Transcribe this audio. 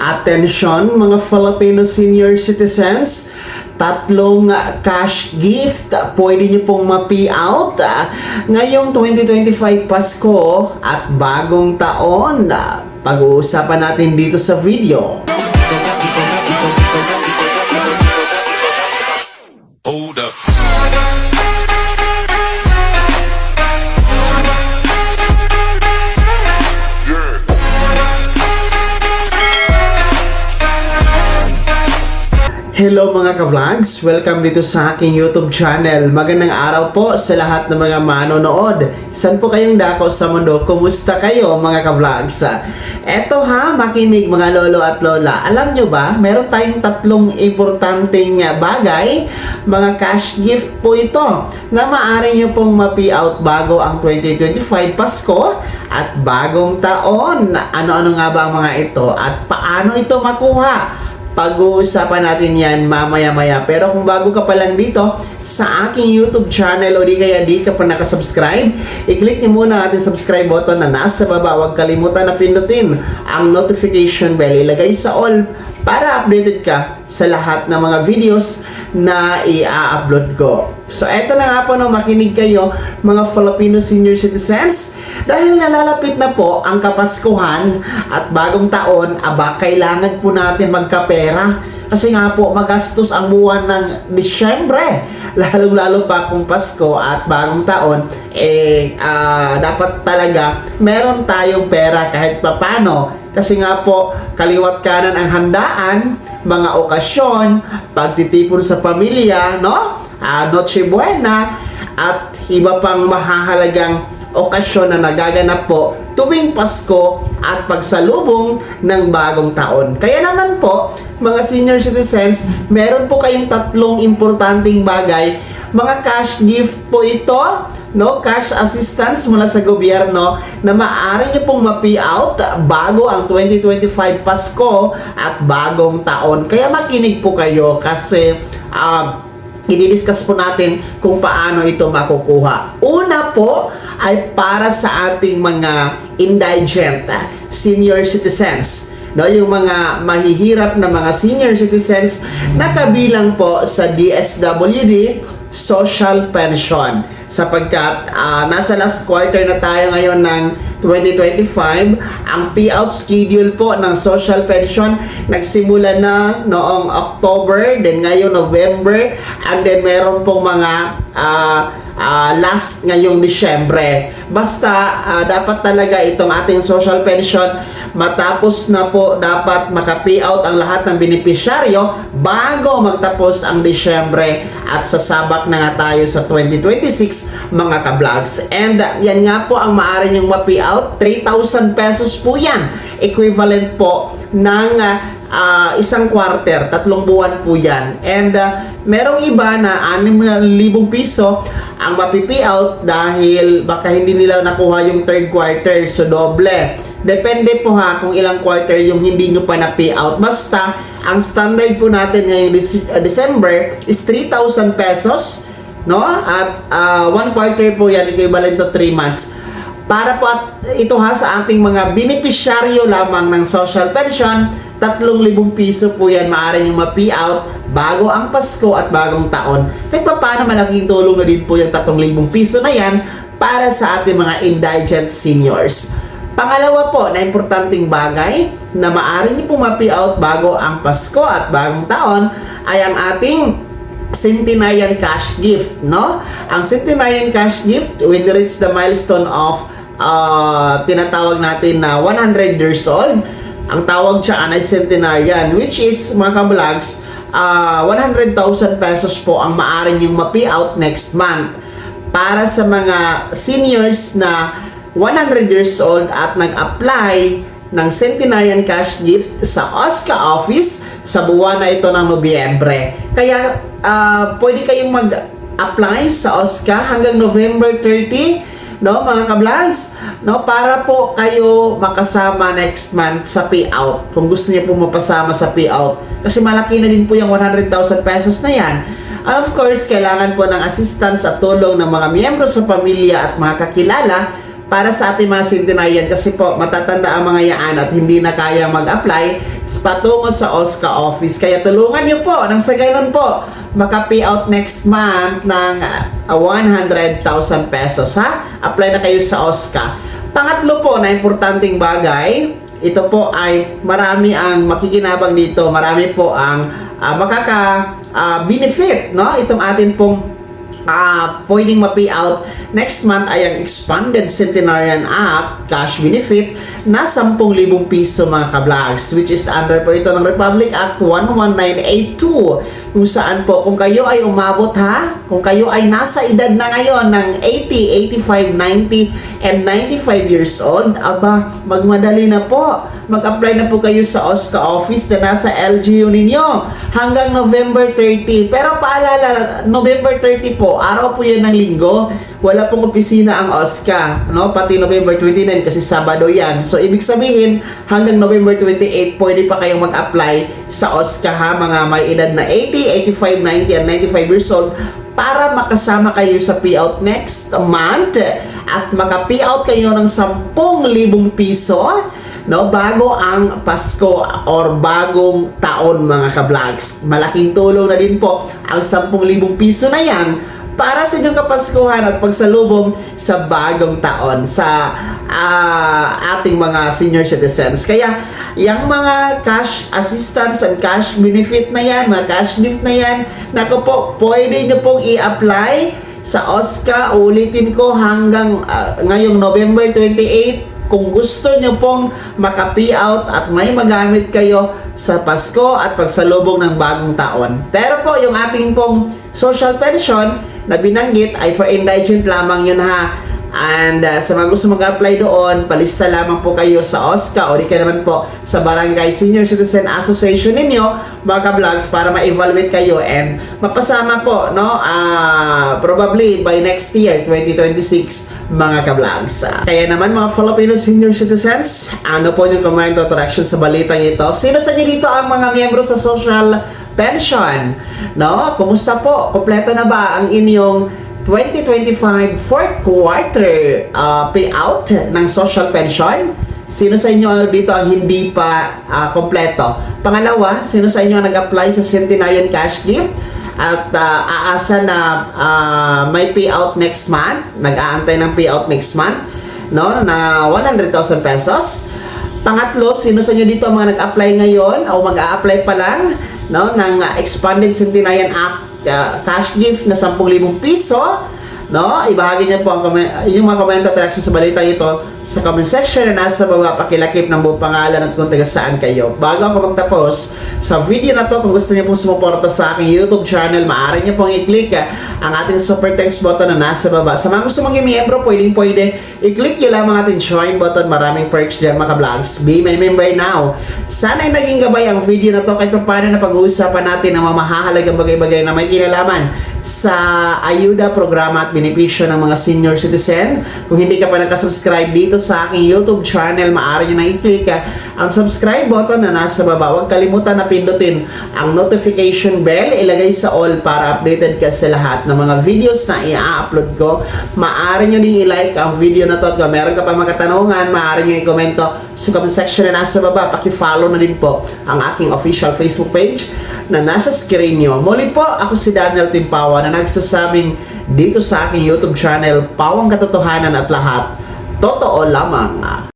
Attention mga Filipino senior citizens, tatlong cash gift pwede nyo pong ma-payout ngayong 2025 Pasko at bagong taon. Pag-uusapan natin dito sa video. Hold up. Hello mga ka-vlogs! Welcome dito sa aking YouTube channel. Magandang araw po sa lahat ng mga manonood. Saan po kayong dako sa mundo? Kumusta kayo mga ka-vlogs? Eto makinig mga lolo at lola. Alam nyo ba, meron tayong tatlong importanteng bagay, mga cash gift po ito, na maaari nyo pong ma-payout bago ang 2025 Pasko at bagong taon. Ano-ano nga ba ang mga ito at paano ito makuha? Pag-uusapan natin yan mamaya-maya. Pero kung bago ka pa lang dito sa aking YouTube channel o di kaya di ka pa nakasubscribe, i-click niyo muna ang ating subscribe button na nasa baba. Huwag kalimutan na pindutin ang notification bell. Ilagay sa all para updated ka sa lahat ng mga videos na i-upload ko. So eto na nga po, makinig kayo mga Filipino senior citizens. Dahil nalalapit na po ang Kapaskuhan at bagong taon, kailangan po natin magkapera. Kasi nga po, magastos ang buwan ng Disyembre. Lalong-lalo pa kung Pasko at bagong taon, dapat talaga meron tayong pera kahit papano. Kasi nga po, kaliwat kanan ang handaan, mga okasyon, pagtitipon sa pamilya, no? Noche Buena, at iba pang mahahalagang okasyon na nagaganap po tuwing Pasko at pagsalubong ng bagong taon. Kaya naman po, mga senior citizens, meron po kayong tatlong importanteng bagay. Mga cash gift po ito, no? Cash assistance mula sa gobyerno na maaari niyo pong ma-payout bago ang 2025 Pasko at bagong taon. Kaya makinig po kayo kasi i-discuss po natin kung paano ito makukuha. Una po ay para sa ating mga indigent senior citizens, no, yung mga mahihirap na mga senior citizens na kabilang po sa DSWD social pension, sapagkat nasa last quarter na tayo ngayon ng 2025. Ang payout schedule po ng social pension nagsimula na noong October, then ngayon November, and then meron pong mga last ngayong Disyembre. Basta dapat talaga itong ating social pension matapos na po, dapat maka-payout ang lahat ng benepisyaryo bago magtapos ang Disyembre at sasabak na nga tayo sa 2026 mga ka-vlogs. And yan nga po ang maaari niyong ma-payout, 3,000 pesos po yan, equivalent po ng isang quarter, 3 buwan po yan. And merong iba na 6,000 piso ang mapipayout dahil baka hindi nila nakuha yung third quarter, so doble. Depende po kung ilang quarter yung hindi nyo pa na-payout. Basta, ang standard po natin ngayong December is 3,000 pesos, no? At 1 quarter po yan, equivalent to 3 months. Para po ito sa ating mga benepisyaryo lamang ng social pension, 3,000 piso po yan maaari nyo ma-payout bago ang Pasko at bagong taon. Kahit pa paano, malaking tulong na din po yung 3,000 piso na yan para sa ating mga indigent seniors. Pangalawa po na importanteng bagay na maaari nyo po ma-payout bago ang Pasko at bagong taon ay ang ating centenarian cash gift, no? Ang centenarian cash gift, when you reach the milestone of tinatawag natin na 100 years old, ang tawag siya ay centenarian, which is mga ka-vlogs, 100,000 pesos po ang maaari nyong ma-payout next month para sa mga seniors na 100 years old at nag-apply ng centenarian cash gift sa OSCA office sa buwan na ito ng Nobyembre. Kaya pwede kayong mag-apply sa OSCA hanggang November 30, no, mga ka-vlogs, no, para po kayo makasama next month sa payout. Kung gusto niyo po mapasama sa payout, kasi malaki na din po yung 100,000 pesos na yan. And of course, kailangan po ng assistance at tulong ng mga miyembro sa pamilya at mga kakilala para sa ating mga centenarian kasi po matatanda ang mga yaan at hindi na kaya mag-apply patungo sa OSCA office. Kaya tulungan niyo po nang sa ganun po maka-pay out next month ng 100,000 pesos ha. Apply na kayo sa OSCA. Pangatlo po na importanteng bagay, ito po ay marami ang makikinabang dito, marami po ang benefit, no? Itong atin pong pwedeng ma-pay out next month ay ang Expanded Centenarian Act cash benefit na 10,000 piso mga ka-vlogs, which is under po ito ng Republic Act 11982, kung saan po kung kayo ay umabot kung kayo ay nasa edad na ngayon ng 80, 85, 90 and 95 years old, magmadali na po, mag-apply na po kayo sa OSCA office na nasa LGU ninyo hanggang November 30. Pero paalala, November 30 po, araw po yan ng linggo, wala pong opisina ang OSCA, no? Pati November 29 kasi Sabado yan. So ibig sabihin, hanggang November 28 pwede pa kayong mag-apply sa OSCA mga may edad na 80, 85, 90 and 95 years old para makasama kayo sa payout next month at maka-payout kayo ng 10,000 piso, no, bago ang Pasko or bagong taon mga ka-vlogs. Malaking tulong na din po ang 10,000 piso na yan para sa inyong kapaskuhan at pagsalubong sa bagong taon sa ating mga senior citizens. Kaya yung mga cash assistance and cash benefit na yan, mga cash gift na yan, naku po, pwede nyo pong i-apply sa OSCA. Ulitin ko, hanggang ngayong November 28, kung gusto nyo pong maka-pay out at may magamit kayo sa Pasko at pagsalubong ng bagong taon. Pero po, yung ating pong social pension na binanggit ay for indigent lamang yun And sa mga gusto mag-apply doon, palista lamang po kayo sa OSCA o di ka naman po sa Barangay Senior Citizen Association ninyo, mga ka-vlogs, para ma-evaluate kayo and mapasama po, no? Probably by next year, 2026, mga ka-vlogs. Kaya naman mga Filipino senior citizens, ano po yung comment o reaction sa balitang ito? Sino sa inyo dito ang mga miyembro sa social pension? No? Kumusta po? Kompleto na ba ang inyong 2025 fourth quarter payout ng social pension? Sino sa inyo dito ang hindi pa kompleto? Pangalawa, sino sa inyo ang nag-apply sa Centenarian Cash Gift at aasa na may payout next month, nag-aantay ng payout next month, no, na 100,000 pesos? Pangatlo, sino sa inyo dito ang mga nag-apply ngayon o mag-a-apply pa lang, no, ng Expanded Centenarian Act cash gift na 10,000 piso, no? Ibahagi niyo po ang yung mga komento at reaction sa balita ito sa comment section na nasa baba. Pakilakip ng buong pangalan at kung taga saan kayo. Bago ako magtapos sa video na to, kung gusto niyo pong sumuporta sa aking YouTube channel, maaari niyo pong i-click ang ating super text button na nasa baba. Sa mga gusto maging miyembro, pwede i-click nyo lamang ating join button. Maraming perks dyan mga vlogs. Be my member now. Sana'y naging gabay ang video na to kahit paano na pag-uusapan natin ang mga mahahalagang bagay-bagay na may kinalaman sa ayuda, programa at benepisyo ng mga senior citizen. Kung hindi ka pa nakasubscribe dito sa aking YouTube channel, maaari nyo na i-click ang subscribe button na nasa baba. Huwag kalimutan na pindutin ang notification bell, ilagay sa all para updated ka sa lahat ng mga videos na i-upload ko. Maaari nyo din i-like ang video na to at kung meron ka pa mga katanungan, maaari nyo i-komento sa comment section na nasa baba. Paki-follow na din po ang aking official Facebook page na nasa screen nyo. Muli po, ako si Daniel Timpawa na nagsasabing dito sa aking YouTube channel, Pawang Katotohanan at lahat totoo lamang.